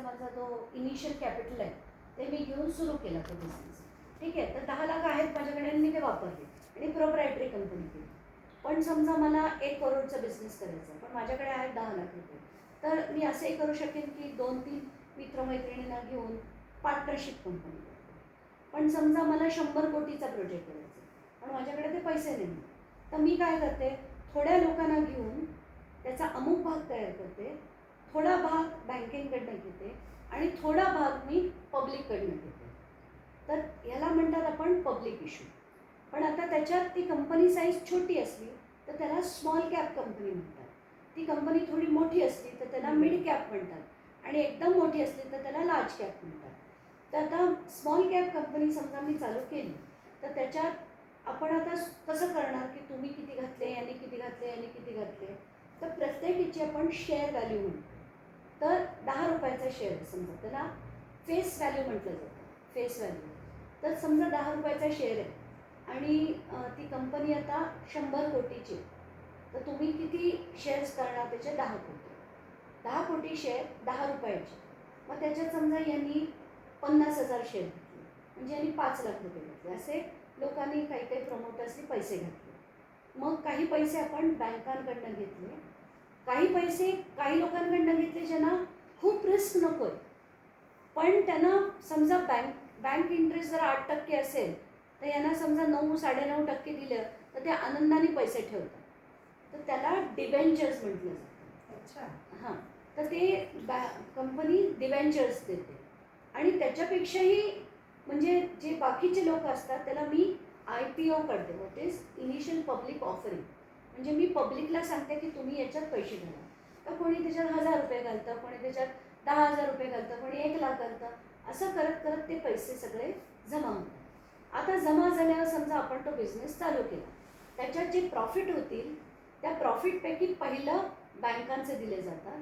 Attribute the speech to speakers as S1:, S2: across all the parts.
S1: माझा जो initial capital आहे ते मी घेऊन सुरू केला तो बिझनेस. ठीक आहे, तर 10 लाख आहेत माझ्याकडे आणि मी ते वापरले आणि प्रोप्रायटरी कंपनी केली. पण समजा मला 1 करोडचा बिझनेस करायचा आहे, पण माझ्याकडे आहेत 10 लाख रुपये, तर मी असंही करू शकेन की 2-3 मित्रमैत्रिणींना घेऊन पार्टनरशिप कंपनी करते. पण समजा मला 100 कोटीचा प्रोजेक्ट करायचा आहे, पण माझ्याकडे ते पैसे नाही, तर मी काय करते, थोड्या लोकांना घेऊन त्याचा अमुक भाग तयार करते, थोडा भाग बँकेकडनं घेते आणि थोडा भाग मी पब्लिककडनं घेते. तर ह्याला म्हणतात आपण पब्लिक इश्यू. पण आता त्याच्यात ती कंपनी साईज छोटी असली तर त्याला स्मॉल कॅप कंपनी म्हणतात, ती कंपनी थोडी मोठी असली तर त्याला मिड कॅप म्हणतात आणि एकदम मोठी असली तर त्याला लार्ज कॅप म्हणतात. तर आता स्मॉल कॅप कंपनी समजा मी चालू केली तर त्याच्यात आपण आता कसं करणार की तुम्ही किती घातले, यांनी किती घातले, यांनी किती घातले, तर प्रत्येकीची आपण शेअर व्हॅल्यू म्हणतो. तर 10 रुपयाचा शेअर समजा त्याला फेस व्हॅल्यू म्हटलं जातं, फेस व्हॅल्यू. तर समजा 10 रुपयाचा शेअर आहे आणि ती कंपनी आता 100 कोटीची, तर तुम्ही किती शेअर्स करणार त्याचे 10 कोटी. 10 कोटी शेअर 10 रुपयाचे, मग त्याच्यात समजा यांनी 50,000 शेअर घेतले म्हणजे यांनी 5 लाख रुपये घेतले. असे लोकांनी काही काही प्रमोटर्सनी पैसे घातले. मग काही पैसे आपण बँकांकडनं घेतले, काही पैसे काही लोकांकडनं घेतले ज्यांना खूप रिस्क नको आहे, पण त्यांना समजा बँक इंटरेस्ट जर 8% असेल तर यांना समजा 9-9.5% दिलं तर ते आनंदाने पैसे ठेवतात, तर त्याला डिबेंचर्स म्हटलं जातं.
S2: अच्छा.
S1: हां, तर ते कंपनी डिबेंचर्स देते आणि त्याच्यापेक्षाही म्हणजे जे बाकीचे लोक असतात त्याला मी IPO करते, what is initial public offering. म्हणजे मी पब्लिकला सांगते की तुम्ही याच्यात पैसे घाला. तर कोणी त्याच्यात 1000 रुपये घालतं, कोणी त्याच्यात 10,000 रुपये घालतं, कोणी 1 लाख घालतं. असं करत करत ते पैसे सगळे जमा होतात. आता जमा झाल्यावर समजा आपण तो बिझनेस चालू केला, त्याच्यात जे प्रॉफिट होतील त्या प्रॉफिटपैकी पहिलं बँकांचे दिले जातात,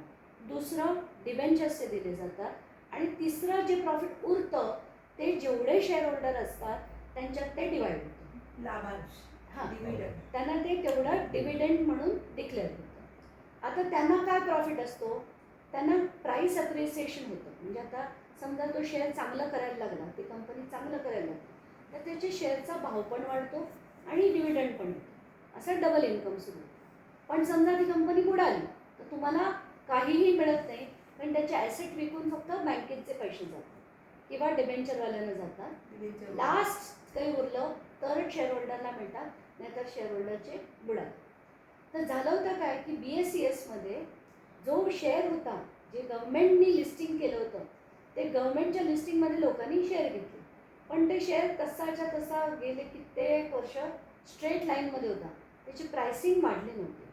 S1: दुसरं डिबेंचर्सचे दिले जातात आणि तिसरं जे प्रॉफिट उरतं ते जेवढे शेअर होल्डर असतात त्यांच्यात ते डिवाइड होतं,
S2: लाभांश.
S1: हां,
S2: डिव्हिडंड.
S1: त्यांना ते तेवढं डिव्हिडंड म्हणून डिक्लेअर होतं. आता त्यांना काय प्रॉफिट असतो, त्यांना प्राईस अप्रिसिएशन होतं. म्हणजे आता समजा तो शेअर चांगलं करायला लागला, ती कंपनी चांगलं करायला लागली तर त्याच्या शेअरचा भाव पण वाढतो आणि डिव्हिडंड पण होतो, असं डबल इन्कम सुरू होतं. पण समजा ती कंपनी बुडाली तर तुम्हाला काहीही मिळत नाही, पण त्याचे ॲसेट विकून फक्त बँकेचे पैसे जातात किंवा डिबेंचरवाल्यांना जातात. लास्ट काही उरलं तर शेअर होल्डरला मिळतात, नाहीतर शेअर होल्डरचे बुडाले. तर झालं होतं काय की BSESमध्ये जो शेअर होता, जे गव्हर्नमेंटनी लिस्टिंग केलं होतं, ते गव्हर्नमेंटच्या लिस्टिंगमध्ये लोकांनी शेअर घेतले, पण ते शेअर तसाच्या तसा गेले कित्येक वर्ष स्ट्रेट लाईनमध्ये होता, त्याची प्राइसिंग वाढली नव्हती.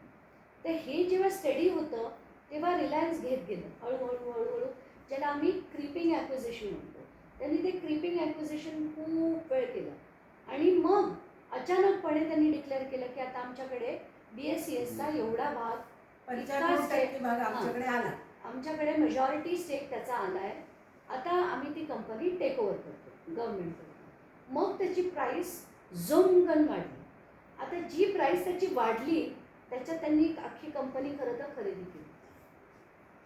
S1: तर हे जेव्हा स्टडी होतं तेव्हा रिलायन्स घेत गेलं हळूहळू, ज्याला आम्ही क्रीपिंग ॲक्विजिशन म्हणतो. त्यांनी ते क्रीपिंग ॲक्विजिशन खूप वेळ केलं आणि मग अचानकपणे त्यांनी डिक्लेअर केलं की आता आमच्याकडे BSESचा एवढा भाग,
S2: 55% भाग आमच्याकडे आला,
S1: आमच्याकडे मेजॉरिटी स्टेक त्याचा आला आहे, आता आम्ही ती कंपनी टेक ओव्हर करतो गव्हर्नमेंटकडून. मग त्याची प्राईस झुमकन वाढली. आता जी प्राईस त्याची वाढली त्याच्यात त्यांनी अख्खी कंपनी खरं तर खरेदी केली,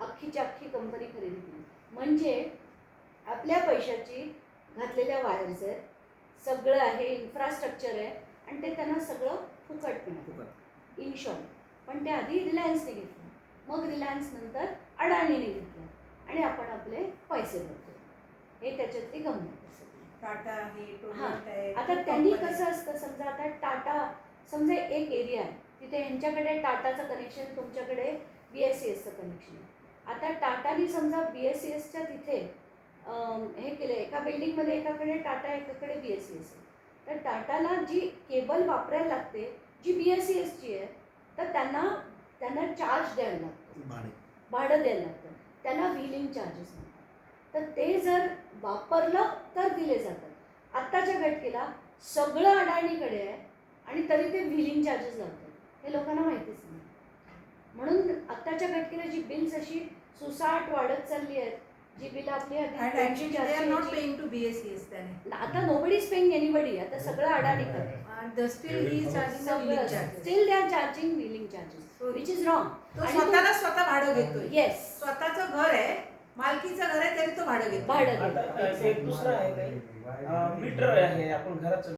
S1: अख्खीची अख्खी कंपनी खरेदी केली. म्हणजे आपल्या पैशाची घातलेल्या वायर्स आहेत, सगळं आहे, इन्फ्रास्ट्रक्चर आहे आणि ते त्यांना सगळं फुकट मिळालं, इन शॉर्ट. पण ते आधी रिलायन्सने घेतलं, मग रिलायन्स नंतर अडाणीने घेतलं आणि आपण आपले पैसे भरतो. हे त्याच्यातली गंमत असते.
S2: टाटा आहे,
S1: हां,
S2: टोयोटा आहे.
S1: आता त्यांनी कसं असतं, समजा आता टाटा, समजा एक एरिया आहे तिथे यांच्याकडे टाटाचं कनेक्शन, तुमच्याकडे BSESचं कनेक्शन आहे. आता टाटाने समजा BSESच्या तिथे हे केलं, एका बिल्डिंगमध्ये एकाकडे टाटा एकाकडे BSES आहे, तर टाटाला जी केबल वापरायला लागते जी BSESची आहे तर त्यांना चार्ज द्यायला लागतं, भाडं द्यायला लागतं, त्याला व्हीलिंग चार्जेस म्हणतात. तर ते जर वापरलं तर दिले जातात. आत्ताच्या घटकेला सगळं अडाणीकडे आहे आणि तरी ते व्हीलिंग चार्जेस लावतात, हे लोकांना माहितीच नाही. म्हणून आत्ताच्या घटकेला जी बिल्स अशी सुसाट वाढत चालली आहेत, जी बिल आपली आता नोबडी इज पेइंग एनीबडी, आता सगळं अडाणी करतात.
S2: Steel
S1: they are charging wheeling charges, which is wrong.
S2: स्वतःला स्वतः भाडं घेतोय.
S1: येस,
S2: स्वतःचं घर आहे मालकीचं घर आहे तरी तो भाडं घेतो.
S1: भाडं
S3: आता
S1: घेतो.
S3: एक दुसरं आहे काही मीटर आहे आपण घराचं